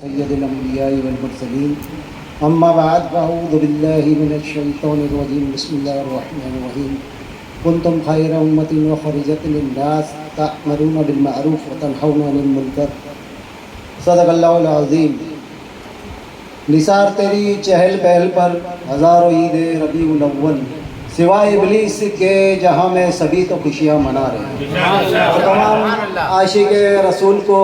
سید الانبیاء والمرسلین اما بعد فاعوذ باللہ من الشیطان الرجیم بسم اللہ الرحمن الرحیم کنتم خیر امت اخرجت للناس تأمرون بالمعروف وتنہون عن المنکر صدق اللہ العظیم۔ نثار تیری چہل پہل پر ہزاروں عید ربیع الاول، سوائے ابلیس کے جہاں میں سبھی تو خوشیاں منا رہے ہیں۔ اور تمام عاشق رسول کو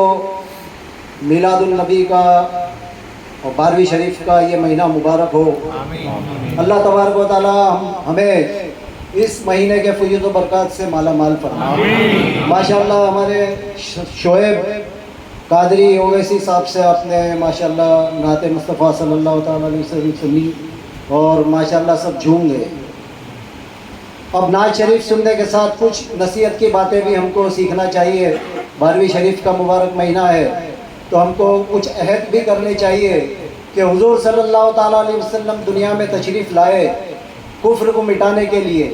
میلاد النبی کا اور 12ویں شریف کا یہ مہینہ مبارک ہو۔ اللہ تبارک و تعالی ہمیں اس مہینے کے فیض و برکات سے مالا مال فرمائے۔ ماشاءاللہ ہمارے شعیب قادری اویسی صاحب سے آپ نے ماشاءاللہ نعت مصطفیٰ صلی اللہ تعالیٰ علیہ وسلم سنی اور ماشاءاللہ سب جھوم گئے۔ اب نعت شریف سننے کے ساتھ کچھ نصیحت کی باتیں بھی ہم کو سیکھنا چاہیے۔ 12ویں شریف کا مبارک مہینہ ہے تو ہم کو کچھ عہد بھی کرنے چاہیے کہ حضور صلی اللہ تعالیٰ علیہ وسلم دنیا میں تشریف لائے کفر کو مٹانے کے لیے،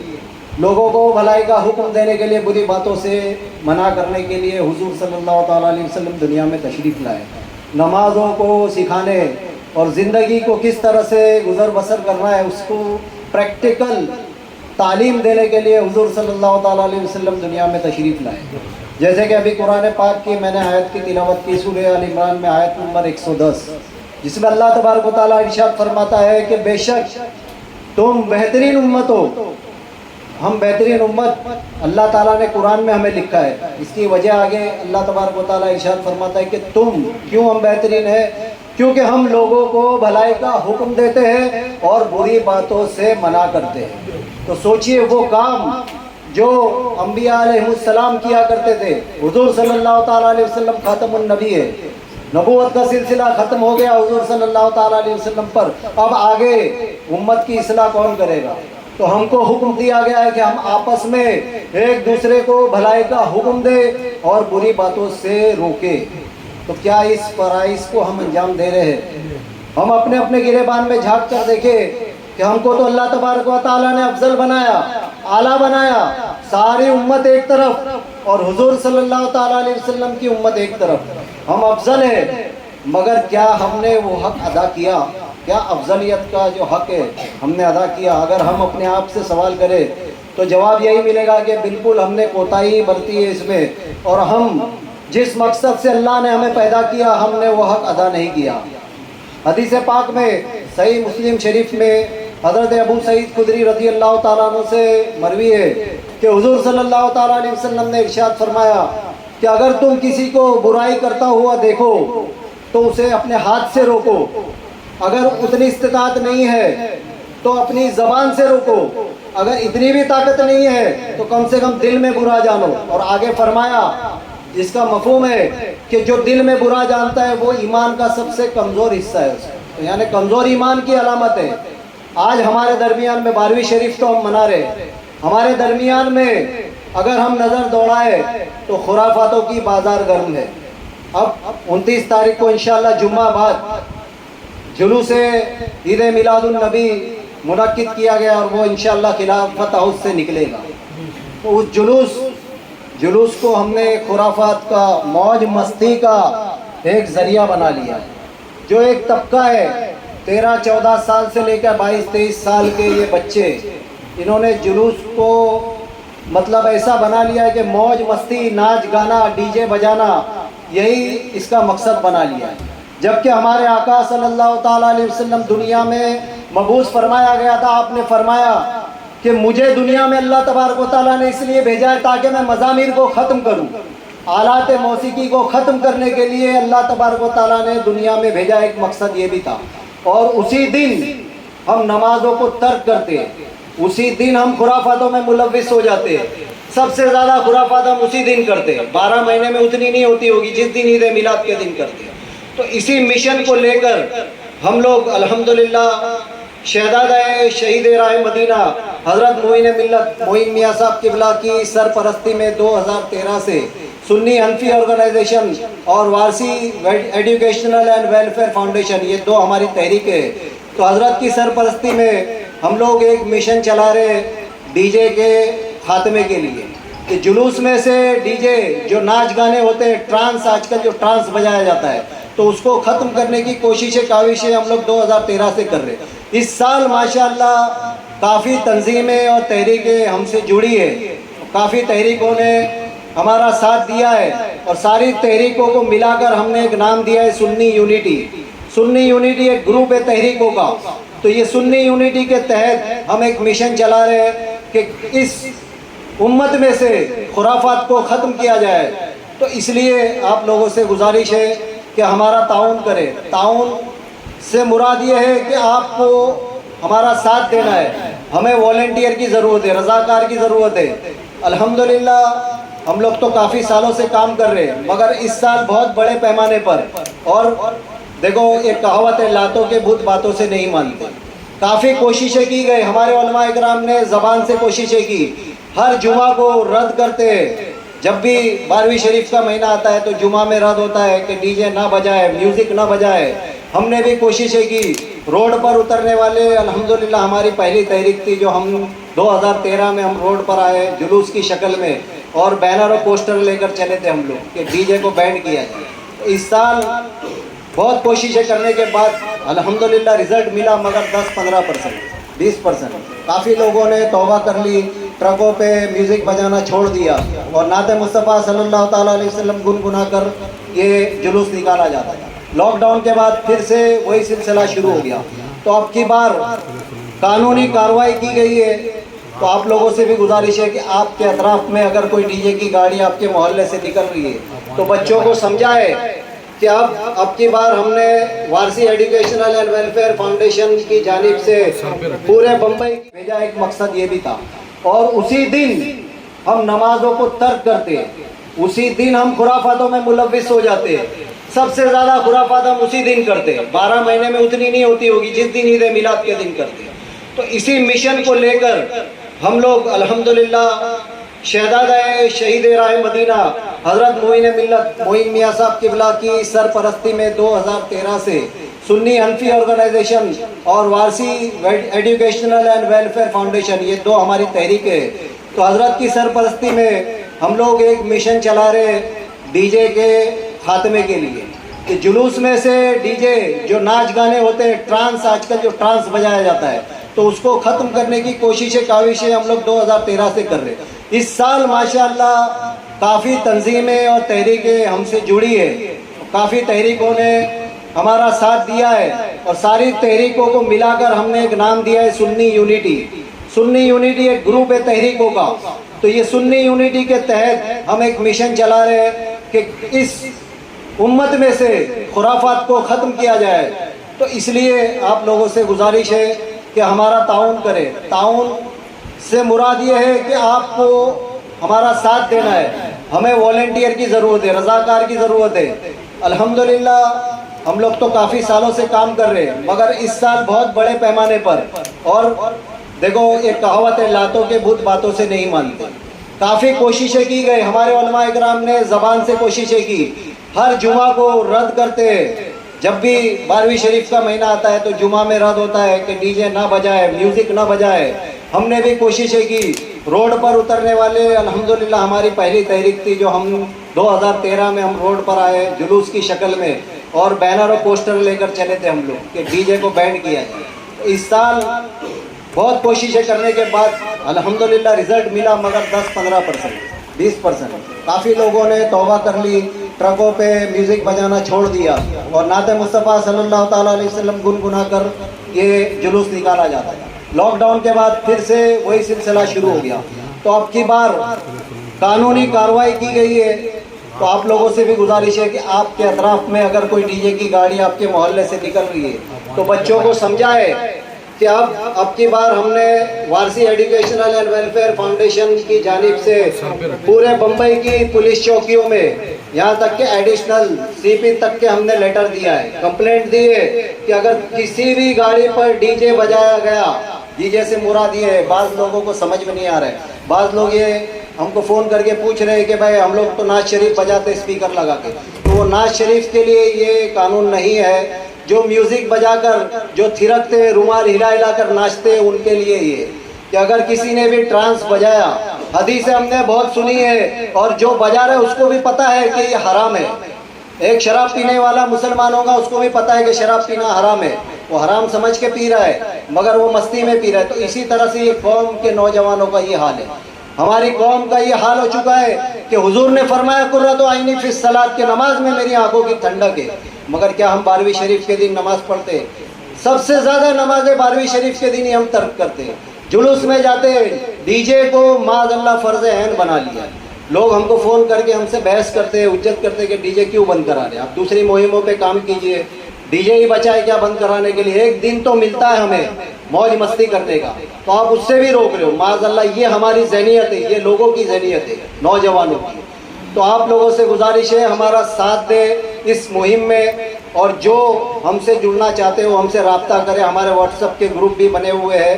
لوگوں کو بھلائی کا حکم دینے کے لیے، بری باتوں سے منع کرنے کے لیے حضور صلی اللہ تعالیٰ علیہ وسلم دنیا میں تشریف لائے۔ نمازوں کو سکھانے اور زندگی کو کس طرح سے گزر بسر کرنا ہے اس کو پریکٹیکل تعلیم دینے کے لیے حضور صلی اللہ تعالیٰ علیہ وسلم دنیا میں تشریف لائے۔ جیسے کہ ابھی قرآن پاک کی میں نے آیت کی تلاوت کی، سورہ آل عمران میں آیت نمبر 110، جس میں اللہ تبارک و تعالیٰ ارشاد فرماتا ہے کہ بے شک تم بہترین امت ہو۔ ہم بہترین امت اللہ تعالیٰ نے قرآن میں ہمیں لکھا ہے، اس کی وجہ آگے اللہ تبارک و تعالیٰ ارشاد فرماتا ہے کہ تم کیوں ہم بہترین ہیں، کیونکہ ہم لوگوں کو بھلائی کا حکم دیتے ہیں اور بری باتوں سے منع کرتے ہیں۔ تو سوچئے وہ کام جو انبیاء علیہ السلام کیا کرتے تھے، حضور صلی اللہ تعالیٰ علیہ وسلم خاتم النبی ہے، نبوت کا سلسلہ ختم ہو گیا حضور صلی اللہ تعالیٰ علیہ وسلم پر، اب آگے امت کی اصلاح کون کرے گا؟ تو ہم کو حکم دیا گیا ہے کہ ہم آپس میں ایک دوسرے کو بھلائی کا حکم دیں اور بری باتوں سے روکیں۔ تو کیا اس فرائض کو ہم انجام دے رہے ہیں؟ ہم اپنے اپنے گریبان میں جھانک کر دیکھیں کہ ہم کو تو اللہ تبارک و تعالیٰ نے افضل بنایا، اعلیٰ بنایا، ساری امت ایک طرف اور حضور صلی اللہ تعالیٰ علیہ وسلم کی امت ایک طرف، ہم افضل ہیں، مگر کیا ہم نے وہ حق ادا کیا؟ کیا افضلیت کا جو حق ہے ہم نے ادا کیا؟ اگر ہم اپنے آپ سے سوال کریں تو جواب یہی ملے گا کہ بالکل ہم نے کوتاہی برتی ہے اس میں، اور ہم جس مقصد سے اللہ نے ہمیں پیدا کیا ہم نے وہ حق ادا نہیں کیا۔ حدیث پاک میں صحیح مسلم شریف میں حضرت ابو سعید خدری رضی اللہ تعالیٰ عنہ سے مروی ہے کہ حضور صلی اللہ تعالیٰ علیہ وسلم نے ارشاد فرمایا کہ اگر تم کسی کو برائی کرتا ہوا دیکھو تو اسے اپنے ہاتھ سے روکو، اگر اتنی استطاعت نہیں ہے تو اپنی زبان سے روکو، اگر اتنی بھی طاقت نہیں ہے تو کم سے کم دل میں برا جانو۔ اور آگے فرمایا جس کا مفہوم ہے کہ جو دل میں برا جانتا ہے وہ ایمان کا سب سے کمزور حصہ ہے، تو یعنی کمزور ایمان کی علامت ہے۔ آج ہمارے درمیان میں 12ویں شریف تو ہم منا رہے ہیں، ہمارے درمیان میں اگر ہم نظر دوڑائے تو خرافاتوں کی بازار گرم ہے۔ اب 29 تاریخ کو انشاءاللہ جمعہ بعد جلوس عید میلاد النبی منعقد کیا گیا اور وہ انشاءاللہ خلافت ہاؤس سے نکلے گا۔ تو اس جلوس کو ہم نے خرافات کا، موج مستی کا ایک ذریعہ بنا لیا ہے۔ جو ایک طبقہ ہے 13-14 سال سے لے کر 22-23 سال کے یہ بچے، انہوں نے جلوس کو مطلب ایسا بنا لیا ہے کہ موج مستی، ناچ گانا، ڈی جے بجانا، یہی اس کا مقصد بنا لیا ہے۔ جبکہ ہمارے آقا صلی اللہ تعالیٰ علیہ وسلم دنیا میں مبعوث فرمایا گیا تھا، آپ نے فرمایا کہ مجھے دنیا میں اللہ تبارک و تعالیٰ نے اس لیے بھیجا ہے تاکہ میں مزامیر کو ختم کروں، آلات موسیقی کو ختم کرنے کے لیے اللہ تبارک و تعالیٰ نے دنیا میں بھیجا، ایک مقصد یہ بھی تھا۔ اور اسی دن ہم نمازوں کو ترک کرتے ہیں، اسی دن ہم خرافاتوں میں ملوث ہو جاتے ہیں۔ سب سے زیادہ خرافات ہم اسی دن کرتے ہیں، 12 مہینے میں اتنی نہیں ہوتی ہوگی جس دن عید میلاد کے دن کرتے ہیں۔ تو اسی مشن کو لے کر ہم لوگ الحمدللہ شہزادہ شہید راہ مدینہ حضرت معین ملت معین میاں صاحب قبلہ کی سرپرستی میں 2013 سے سنی حنفی آرگنائزیشن اور وارسی ایڈوکیشنل اینڈ ویلفیئر فاؤنڈیشن، یہ دو ہماری تحریک ہے، تو حضرت کی سرپرستی میں ہم لوگ ایک مشن چلا رہے ہیں ڈی جے کے خاتمے کے لیے، کہ جلوس میں سے ڈی جے جو ناچ گانے ہوتے ہیں، ٹرانس، آج کل جو ٹرانس بجایا جاتا ہے، تو اس کو ختم کرنے کی کوششیں کاوشیں ہم لوگ 2013 سے کر رہے ہیں۔ اس سال ماشاءاللہ کافی تنظیمیں اور تحریکیں ہم سے جڑی ہے، کافی تحریکوں نے ہمارا ساتھ دیا ہے، اور ساری تحریکوں کو ملا کر ہم نے ایک نام دیا ہے سنی یونٹی۔ سنی یونٹی ایک گروپ ہے تحریکوں کا، تو یہ سنی یونٹی کے تحت ہم ایک مشن چلا رہے ہیں کہ اس امت میں سے خرافات کو ختم کیا جائے۔ تو اس لیے آپ لوگوں سے گزارش ہے کہ ہمارا تعاون کرے۔ تعاون سے مراد یہ ہے کہ آپ کو ہمارا ساتھ دینا ہے، ہمیں والنٹیئر کی ضرورت ہے، رضاکار کی ضرورت ہے۔ الحمدللہ ہم لوگ تو کافی سالوں سے کام کر رہے ہیں، مگر اس سال بہت بڑے پیمانے پر، اور دیکھو ایک کہاوت ہے لاتوں کے بھوت باتوں سے نہیں مانتے۔ کافی کوششیں کی گئی، ہمارے علماء اکرام نے زبان سے کوششیں کی، ہر جمعہ کو رد کرتے ہیں۔ جب بھی 12ویں شریف کا مہینہ آتا ہے تو جمعہ میں رد ہوتا ہے کہ ڈی جے نہ بجائے، میوزک نہ بجائے۔ ہم نے بھی کوششیں کی، روڈ پر اترنے والے الحمدللہ ہماری پہلی تحریک تھی جو ہم 2013 میں ہم روڈ پر آئے جلوس کی شکل میں، اور بینر اور پوسٹر لے کر چلے تھے ہم لوگ کہ ڈی جے کو بینڈ کیا جائے۔ اس سال بہت کوششیں کرنے کے بعد الحمدللہ رزلٹ ملا، مگر 10-15%، 20%۔ کافی لوگوں نے توبہ کر لی، ٹرکوں پہ میوزک بجانا چھوڑ دیا، اور نعت مصطفیٰ صلی اللہ تعالیٰ علیہ وسلم گنگنا کر یہ جلوس نکالا جاتا ہے۔ لاک ڈاؤن کے بعد پھر سے وہی سلسلہ شروع ہو گیا، تو اب کی بار قانونی کارروائی کی گئی ہے۔ تو آپ لوگوں سے بھی گزارش ہے کہ آپ کے اطراف میں اگر کوئی ڈی جے کی گاڑی آپ کے محلے سے نکل رہی ہے تو بچوں کو سمجھائے کہ اب کی بار ہم نے وارسی ایجوکیشنل اینڈ ویلفیئر فاؤنڈیشن کی جانب سے پورے بمبئی بھیجا، ایک مقصد یہ بھی تھا۔ اور اسی دن ہم نمازوں کو ترک کرتے ہیں، اسی دن ہم خرافاتوں میں ملوث ہو جاتے ہیں۔ سب سے زیادہ خرافات ہم اسی دن کرتے ہیں، 12 مہینے میں اتنی نہیں ہوتی ہوگی جس دن عید میلاد کے دن کرتے ہیں۔ تو اسی مشن کو لے کر ہم لوگ الحمدللہ شہزادہ شہید راہ مدینہ حضرت معین ملت معین میاں صاحب قبلہ کی سرپرستی میں 2013 سے سنی حنفی آرگنائزیشن اور وارسی ایجوکیشنل اینڈ ویلفیئر فاؤنڈیشن، یہ دو ہماری تحریک ہے، تو حضرت کی سرپرستی میں ہم لوگ ایک مشن چلا رہے ہیں ڈی جے کے خاتمے کے لیے، کہ جلوس میں سے ڈی جے جو ناچ گانے ہوتے ہیں، ٹرانس، آج کل جو ٹرانس بجایا جاتا ہے، تو اس کو ختم کرنے کی کوششیں کاوشیں ہم لوگ 2013 سے کر رہے ہیں۔ اس سال ماشاءاللہ کافی تنظیمیں اور تحریکیں ہم سے جڑی ہے، کافی تحریکوں نے ہمارا ساتھ دیا ہے، اور ساری تحریکوں کو ملا کر ہم نے ایک نام دیا ہے سنی یونٹی۔ سنی یونٹی ایک گروپ ہے تحریکوں کا، تو یہ سنی یونٹی کے تحت ہم ایک مشن چلا رہے ہیں کہ اس امت میں سے خرافات کو ختم کیا جائے۔ تو اس لیے آپ لوگوں سے گزارش ہے کہ ہمارا تعاون کرے۔ تعاون سے مراد یہ ہے کہ آپ کو ہمارا ساتھ دینا ہے، ہمیں والنٹیئر کی ضرورت ہے، رضاکار کی ضرورت ہے۔ الحمدللہ ہم لوگ تو کافی سالوں سے کام کر رہے ہیں، مگر اس سال بہت بڑے پیمانے پر، اور دیکھو ایک کہاوت ہے لاتوں کے بھوت باتوں سے نہیں مانتے۔ کافی کوششیں کی گئی، ہمارے علماء اکرام نے زبان سے کوششیں کی، ہر جمعہ کو رد کرتے ہیں۔ جب بھی 12ویں شریف کا مہینہ آتا ہے تو جمعہ میں رد ہوتا ہے کہ ڈی جے نہ بجائے، میوزک نہ بجائے۔ ہم نے بھی کوششیں کی، روڈ پر اترنے والے الحمدللہ ہماری پہلی تحریک تھی جو ہم 2013 میں ہم روڈ پر آئے جلوس کی شکل میں، اور بینر اور پوسٹر لے کر چلے تھے ہم لوگ کہ ڈی جے کو بینڈ کیا جائے۔ اس سال بہت کوششیں کرنے کے بعد الحمدللہ رزلٹ ملا، مگر 10-15%، 20%۔ کافی لوگوں نے توبہ کر لی، ٹرکوں پہ میوزک بجانا چھوڑ دیا، اور نعت مصطفیٰ صلی اللہ تعالیٰ علیہ وسلم گنگنا کر یہ جلوس نکالا جاتا ہے۔ لاک ڈاؤن کے بعد پھر سے وہی سلسلہ شروع ہو گیا، تو اب کی بار قانونی کارروائی کی گئی ہے۔ تو آپ لوگوں سے بھی گزارش ہے کہ آپ کے اطراف میں اگر کوئی ڈی جے کی گاڑی آپ کے محلے سے نکل رہی ہے تو بچوں کو سمجھائے کہ اب کی بار ہم نے وارسی ایجوکیشنل اینڈ ویلفیئر فاؤنڈیشن کی جانب سے پورے بمبئی کی پولیس چوکیوں میں، یہاں تک کہ ایڈیشنل سی پی تک کے ہم نے لیٹر دیا ہے، کمپلینٹ دی ہے کہ اگر کسی بھی گاڑی پر ڈی جے بجایا گیا، ڈی جے سے مراد یہ ہے، بعض لوگوں کو سمجھ میں نہیں آ رہا ہے، بعض لوگ یہ ہم کو فون کر کے پوچھ رہے ہیں کہ بھائی ہم لوگ تو ناز شریف بجاتے اسپیکر لگا کے، تو وہ ناز شریف کے لیے یہ قانون نہیں ہے۔ جو میوزک بجا کر، جو تھرکتے رومال ہلا ہلا کر ناچتے، ان کے لیے یہ کہ اگر کسی نے بھی ٹرانس بجایا، حدیث ہم نے بہت سنی ہے، اور جو بجا رہے اس کو بھی پتا ہے کہ یہ حرام ہے، ایک شراب پینے والا مسلمان ہوگا، اس کو بھی پتہ ہے کہ شراب پینا حرام ہے، وہ حرام سمجھ کے پی رہا ہے مگر وہ مستی میں پی رہا ہے۔ تو اسی طرح سے یہ قوم کے نوجوانوں کا یہ حال ہے، ہماری قوم کا یہ حال ہو چکا ہے کہ حضور نے فرمایا قرۃ عینی فی الصلاۃ، کہ نماز میں میری آنکھوں کی ٹھنڈک ہے، مگر کیا ہم 12ویں شریف کے دن نماز پڑھتے ہیں؟ سب سے زیادہ نمازیں 12ویں شریف کے دن ہی ہم ترک کرتے ہیں، جلوس میں جاتے ہیں، ڈی جے کو معاذ اللہ فرض عین بنا لیا۔ لوگ ہم کو فون کر کے ہم سے بحث کرتے ہیں، حجت کرتے ہیں کہ ڈی جے کیوں بند کرا رہے ہیں، آپ دوسری مہموں پہ کام کیجئے، ڈی جے ہی بچائے کیا بند کرانے کے لیے؟ ایک دن تو ملتا ہے ہمیں موج مستی کرنے کا، تو آپ اس سے بھی روک رہے ہو۔ معاذ اللہ یہ ہماری ذہنیت ہے، یہ لوگوں کی ذہنیت ہے، نوجوانوں کی۔ تو آپ لوگوں سے گزارش ہے ہمارا ساتھ دے اس مہم میں، اور جو ہم سے جڑنا چاہتے ہو ہم سے رابطہ کریں۔ ہمارے واٹس ایپ کے گروپ بھی بنے ہوئے ہیں،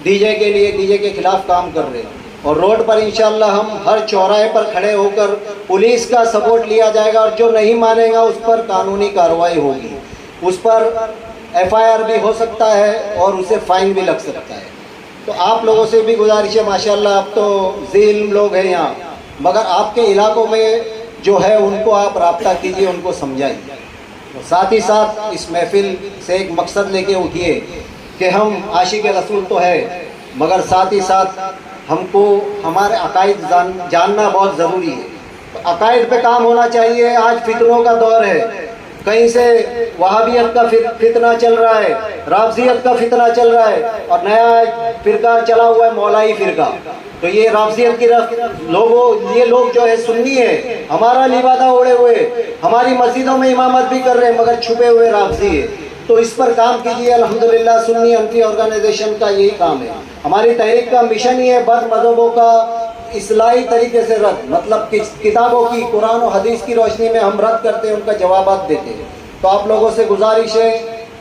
ڈی جے کے لیے، ڈی جے کے خلاف کام کر رہے ہیں، اور روڈ پر انشاءاللہ ہم ہر چوراہے پر کھڑے ہو کر پولیس کا سپورٹ لیا جائے گا، اور جو نہیں مانے گا اس پر قانونی کارروائی ہوگی، اس پر ایف آئی آر بھی ہو سکتا ہے اور اسے فائن بھی لگ سکتا ہے۔ تو آپ لوگوں سے بھی گزارش ہے، ماشاءاللہ آپ تو ذی علم لوگ ہیں یہاں، مگر آپ کے علاقوں میں جو ہے ان کو آپ رابطہ کیجئے، ان کو سمجھائیے۔ ساتھ ہی ساتھ اس محفل سے ایک مقصد لے کے اٹھیے کہ ہم عاشق رسول تو ہے، مگر ساتھ ہی ساتھ ہم کو ہمارے عقائد جاننا بہت ضروری ہے۔ تو عقائد پہ کام ہونا چاہیے۔ آج فتنوں کا دور ہے، کہیں سے وہابیت کا فتنہ چل رہا ہے، رافضیت کا فتنہ چل رہا ہے، اور نیا فرقہ چلا ہوا ہے مولائی فرقہ۔ تو یہ رافضیت کی یہ لوگ جو ہے سنی ہے، ہمارا لبادہ اوڑے ہوئے، ہماری مسجدوں میں امامت بھی کر رہے ہیں مگر چھپے ہوئے رافضی ہے۔ تو اس پر کام کیجیے۔ الحمدللہ سنی انفی آرگنائزیشن کا یہی کام ہے، ہماری تحریک کا مشن ہی ہے بد مذہبوں کا اصلاحی طریقے سے رد، مطلب کتابوں کی، قرآن و حدیث کی روشنی میں ہم رد کرتے ہیں، ان کا جوابات دیتے ہیں۔ تو آپ لوگوں سے گزارش ہے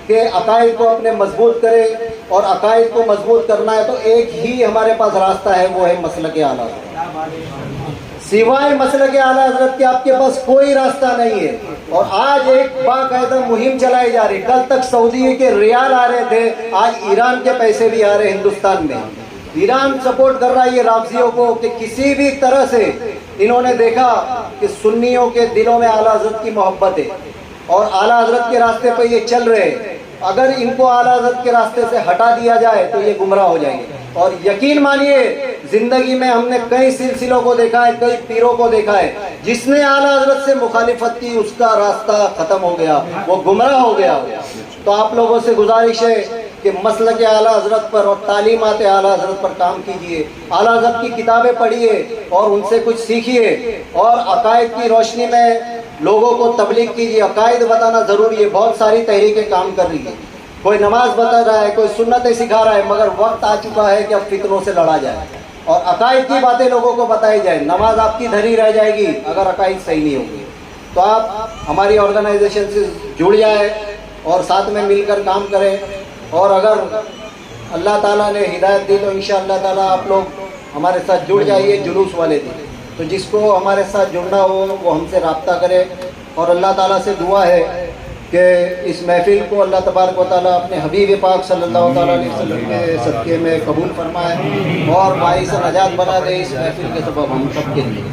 کہ عقائد کو اپنے مضبوط کرے، اور عقائد کو مضبوط کرنا ہے تو ایک ہی ہمارے پاس راستہ ہے، وہ ہے مسلک اعلیٰ حضرت۔ سوائے مسلک اعلیٰ حضرت کے آپ کے پاس کوئی راستہ نہیں ہے۔ اور آج ایک باقاعدہ مہم چلائی جا رہی، کل تک سعودی کے ریال آ رہے تھے، آج ایران کے پیسے بھی آ رہے ہیں ہندوستان میں۔ ایران سپورٹ کر رہا ہے یہ رافضیوں کو کہ کسی بھی طرح سے انہوں نے دیکھا کہ سنیوں کے دلوں میں اعلیٰ حضرت کی محبت ہے، اور اعلیٰ حضرت کے راستے پہ یہ چل رہے ہیں۔ اگر ان کو اعلیٰ حضرت کے راستے سے ہٹا دیا جائے تو یہ گمراہ ہو جائیں گے۔ اور یقین مانیے زندگی میں ہم نے کئی سلسلوں کو دیکھا ہے، کئی پیروں کو دیکھا ہے، جس نے اعلیٰ حضرت سے مخالفت کی اس کا راستہ ختم ہو گیا، وہ گمراہ ہو گیا۔ تو آپ لوگوں سے گزارش ہے کہ مسلک اعلیٰ حضرت پر اور تعلیمات اعلیٰ حضرت پر کام کیجئے، اعلیٰ حضرت کی کتابیں پڑھیے اور ان سے کچھ سیکھیے، اور عقائد کی روشنی میں لوگوں کو تبلیغ کیجیے۔ عقائد بتانا ضروری ہے، بہت ساری تحریکیں کام کر رہی ہیں، کوئی نماز بتا رہا ہے، کوئی سنتیں سکھا رہا ہے، مگر وقت آ چکا ہے کہ اب فتنوں سے لڑا جائے اور عقائد کی باتیں لوگوں کو بتائی جائے۔ نماز آپ کی دھری رہ جائے گی اگر عقائد صحیح نہیں ہوگی۔ تو آپ ہماری آرگنائزیشن سے جڑ جائیں اور ساتھ میں مل کر کام کریں، اور اگر اللہ تعالیٰ نے ہدایت دی تو انشاءاللہ تعالیٰ آپ لوگ ہمارے ساتھ جڑ جائیے جلوس والے دن۔ تو جس کو ہمارے ساتھ جڑنا ہو وہ ہم سے رابطہ کرے، اور اللہ تعالیٰ سے دعا ہے کہ اس محفل کو اللہ تبارک و تعالیٰ اپنے حبیب پاک صلی اللہ تعالیٰ علیہ وسلم کے صدقے میں قبول فرمائے اور باعث نجات بنا دے اس محفل کے سبب ہم سب کے لیے۔